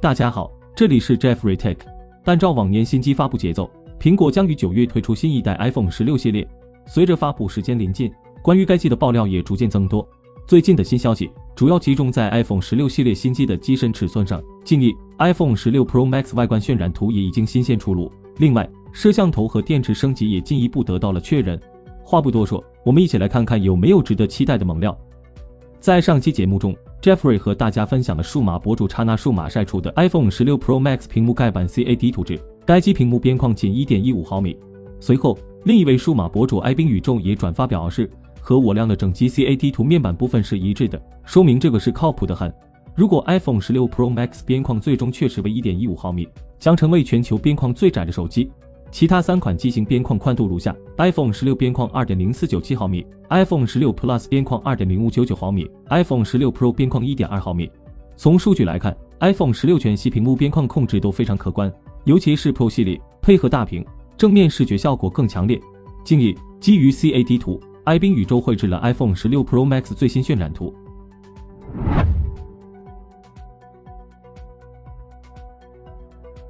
大家好，这里是 Jeffrey Tech。按照往年新机发布节奏，苹果将于9月推出新一代 iPhone 16系列。随着发布时间临近，关于该机的爆料也逐渐增多。最近的新消息主要集中在 iPhone 16系列新机的机身尺寸上。近日 ，iPhone 16 Pro Max 外观渲染图也已经新鲜出炉。另外，摄像头和电池升级也进一步得到了确认。话不多说，我们一起来看看有没有值得期待的猛料。在上期节目中 ，Jeffrey 和大家分享了数码博主刹那数码晒出的 iPhone 16 Pro Max 屏幕盖板 CAD 图纸，该机屏幕边框仅 1.15 毫米。随后，另一位数码博主艾宾宇宙也转发表示，和我亮的整机 CAD 图面板部分是一致的，说明这个是靠谱的很。如果 iPhone 16 Pro Max 边框最终确实为 1.15 毫米，将成为全球边框最窄的手机。其他3款机型边框宽度如下 ：iPhone 16边框 2.0497 毫米 ，iPhone 16 Plus 边框 2.0599 毫米 ，iPhone 16 Pro 边框 1.2 毫米。从数据来看 ，iPhone 16全系屏幕边框控制都非常可观，尤其是 Pro 系列，配合大屏，正面视觉效果更强烈。近日，基于 CAD 图，艾宾宇宙绘制了 iPhone 16 Pro Max 最新渲染图。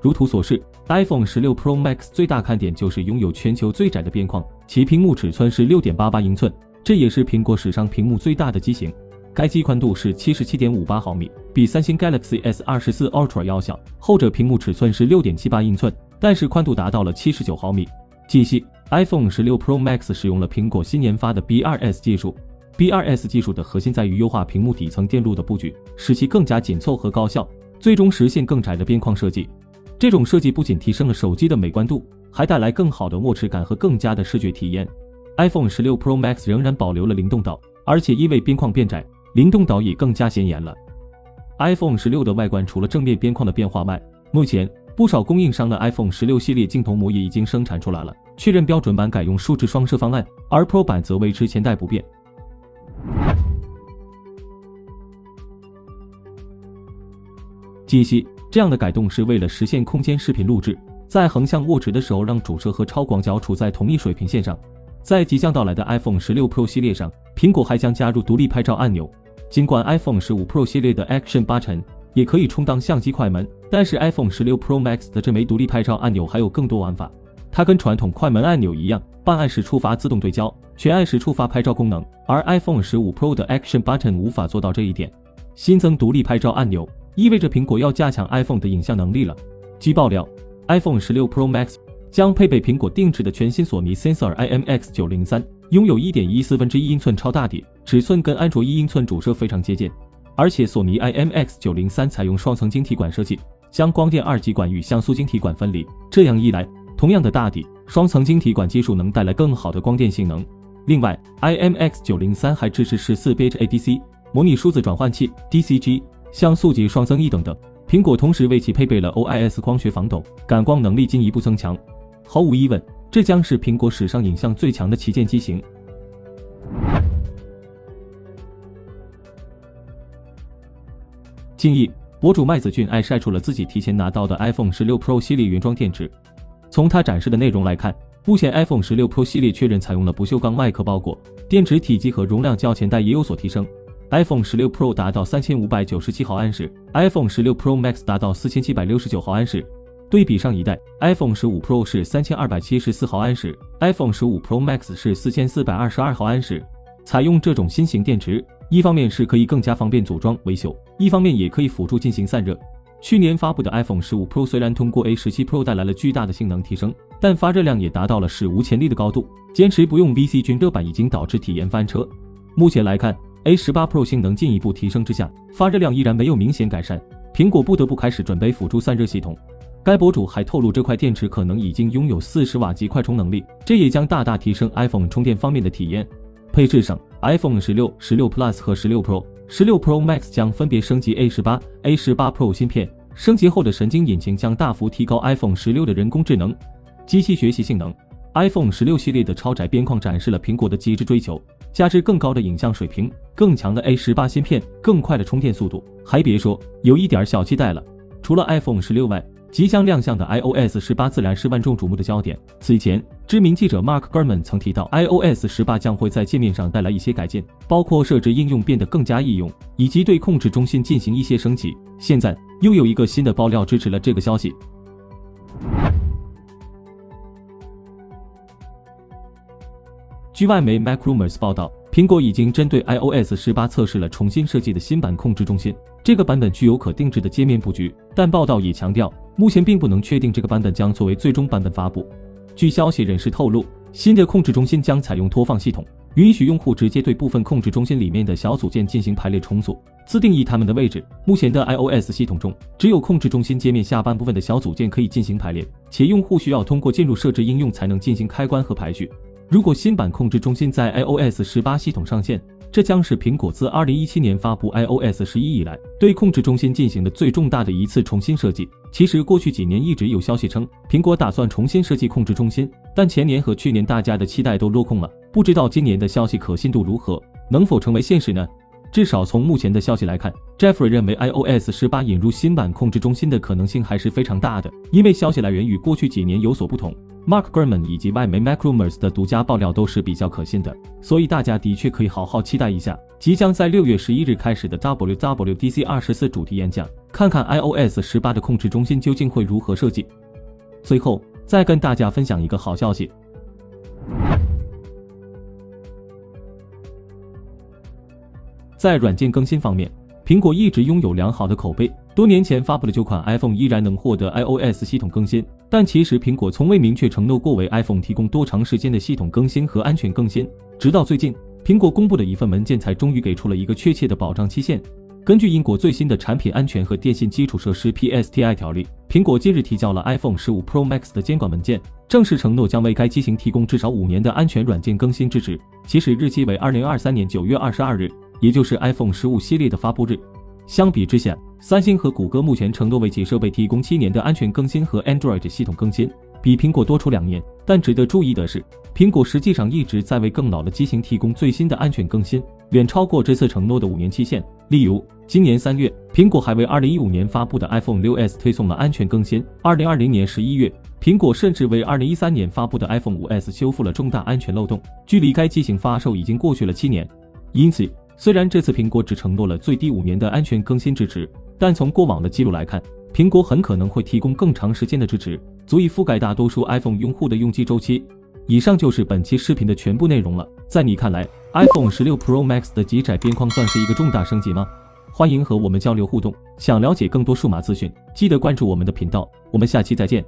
如图所示 ，iPhone 16 Pro Max 最大看点就是拥有全球最窄的边框，其屏幕尺寸是 6.88 英寸，这也是苹果史上屏幕最大的机型。该机宽度是 77.58 毫米，比三星 Galaxy S24 Ultra 要小，后者屏幕尺寸是 6.78 英寸，但是宽度达到了79毫米。据悉 ，iPhone 16 Pro Max 使用了苹果新研发的 BRS 技术。BRS 技术的核心在于优化屏幕底层电路的布局，使其更加紧凑和高效，最终实现更窄的边框设计。这种设计不仅提升了手机的美观度，还带来更好的握持感和更佳的视觉体验。iPhone 16 Pro Max 仍然保留了灵动岛，而且因为边框变窄，灵动岛也更加显眼了。iPhone 16的外观除了正面边框的变化外，目前不少供应商的 iPhone 16系列镜头模也已经生产出来了，确认标准版改用数值双摄方案，而 Pro 版则维持前代不变。据悉，这样的改动是为了实现空间视频录制，在横向握持的时候让主摄和超广角处在同一水平线上。在即将到来的 iPhone 16 Pro 系列上，苹果还将加入独立拍照按钮。尽管 iPhone 15 Pro 系列的 Action Button 也可以充当相机快门，但是 iPhone 16 Pro Max 的这枚独立拍照按钮还有更多玩法。它跟传统快门按钮一样，半按时触发自动对焦，全按时触发拍照功能，而 iPhone 15 Pro 的 Action Button 无法做到这一点。新增独立拍照按钮意味着苹果要加强 iPhone 的影像能力了。据爆料 ，iPhone 16 Pro Max 将配备苹果定制的全新索尼 Sensor IMX903， 拥有 1.14英寸超大底，尺寸跟安卓1英寸主摄非常接近。而且索尼 IMX903 采用双层晶体管设计，将光电2极管与像素晶体管分离，这样一来，同样的大底，双层晶体管技术能带来更好的光电性能。另外 ，IMX903 还支持14bit ADC、模拟数字转换器、DCG、像素级双增益等等。苹果同时为其配备了 OIS 光学防抖，感光能力进一步增强。毫无疑问，这将是苹果史上影像最强的旗舰机型。近日，博主麦子俊爱晒出了自己提前拿到的 iPhone 16 Pro 系列原装电池。从他展示的内容来看，目前 iPhone 16 Pro 系列确认采用了不锈钢外壳包裹，电池体积和容量较前代也有所提升。iPhone 16 Pro 达到3597毫安时 ，iPhone 16 Pro Max 达到4769毫安时。对比上一代 ，iPhone 15 Pro 是3274毫安时 ，iPhone 15 Pro Max 是4422毫安时。采用这种新型电池，一方面是可以更加方便组装维修，一方面也可以辅助进行散热。去年发布的 iPhone 15 Pro 虽然通过 A17 Pro 带来了巨大的性能提升，但发热量也达到了史无前例的高度，坚持不用 VC 均热板已经导致体验翻车。目前来看 ，A18 Pro 性能进一步提升之下，发热量依然没有明显改善，苹果不得不开始准备辅助散热系统。该博主还透露，这块电池可能已经拥有40瓦级快充能力，这也将大大提升 iPhone 充电方面的体验。配置上 ，iPhone 16、16 Plus 和16 Pro、16 Pro Max 将分别升级 A18、A18 Pro 芯片，升级后的神经引擎将大幅提高 iPhone 16的人工智能、机器学习性能。iPhone 16系列的超窄边框展示了苹果的极致追求，加之更高的影像水平、更强的 A18 芯片、更快的充电速度，还别说，有一点小期待了。除了 iPhone 16外即将亮相的 iOS 18自然是万众瞩目的焦点。此前，知名记者 Mark Gurman 曾提到 iOS 18将会在界面上带来一些改进，包括设置应用变得更加易用，以及对控制中心进行一些升级。现在又有一个新的爆料支持了这个消息。据外媒 MacRumors 报道，苹果已经针对 iOS 18测试了重新设计的新版控制中心。这个版本具有可定制的界面布局，但报道也强调，目前并不能确定这个版本将作为最终版本发布。据消息人士透露，新的控制中心将采用拖放系统，允许用户直接对部分控制中心里面的小组件进行排列重组，自定义它们的位置。目前的 iOS 系统中，只有控制中心界面下半部分的小组件可以进行排列，且用户需要通过进入设置应用才能进行开关和排序。如果新版控制中心在 iOS 18系统上线，这将是苹果自2017年发布 iOS 11以来对控制中心进行的最重大的一次重新设计。其实过去几年一直有消息称苹果打算重新设计控制中心，但前年和去年大家的期待都落空了，不知道今年的消息可信度如何，能否成为现实呢？至少从目前的消息来看， Jeffrey 认为 iOS 18引入新版控制中心的可能性还是非常大的，因为消息来源与过去几年有所不同。Mark Gurman 以及外媒 MacRumors 的独家爆料都是比较可信的，所以大家的确可以好好期待一下即将在6月11日开始的 WWDC 24主题演讲，看看 iOS 18的控制中心究竟会如何设计。最后再跟大家分享一个好消息，在软件更新方面，苹果一直拥有良好的口碑，多年前发布的旧款 iPhone 依然能获得 iOS 系统更新，但其实苹果从未明确承诺过为 iPhone 提供多长时间的系统更新和安全更新，直到最近，苹果公布的一份文件才终于给出了一个确切的保障期限。根据英国最新的产品安全和电信基础设施 PSTI 条例，苹果近日提交了 iPhone 15 Pro Max 的监管文件，正式承诺将为该机型提供至少5年的安全软件更新支持，起始日期为2023年9月22日，也就是 iPhone 15系列的发布日。相比之下，三星和谷歌目前承诺为其设备提供7年的安全更新和 Android 系统更新，比苹果多出2年。但值得注意的是，苹果实际上一直在为更老的机型提供最新的安全更新，远超过这次承诺的5年期限。例如，今年3月，苹果还为2015年发布的 iPhone 6s 推送了安全更新；2020年11月，苹果甚至为2013年发布的 iPhone 5s 修复了重大安全漏洞，距离该机型发售已经过去了7年。因此，虽然这次苹果只承诺了最低5年的安全更新支持，但从过往的记录来看，苹果很可能会提供更长时间的支持，足以覆盖大多数 iPhone 用户的用机周期。以上就是本期视频的全部内容了。在你看来， iPhone 16 Pro Max 的极窄边框算是一个重大升级吗？欢迎和我们交流互动，想了解更多数码资讯，记得关注我们的频道，我们下期再见。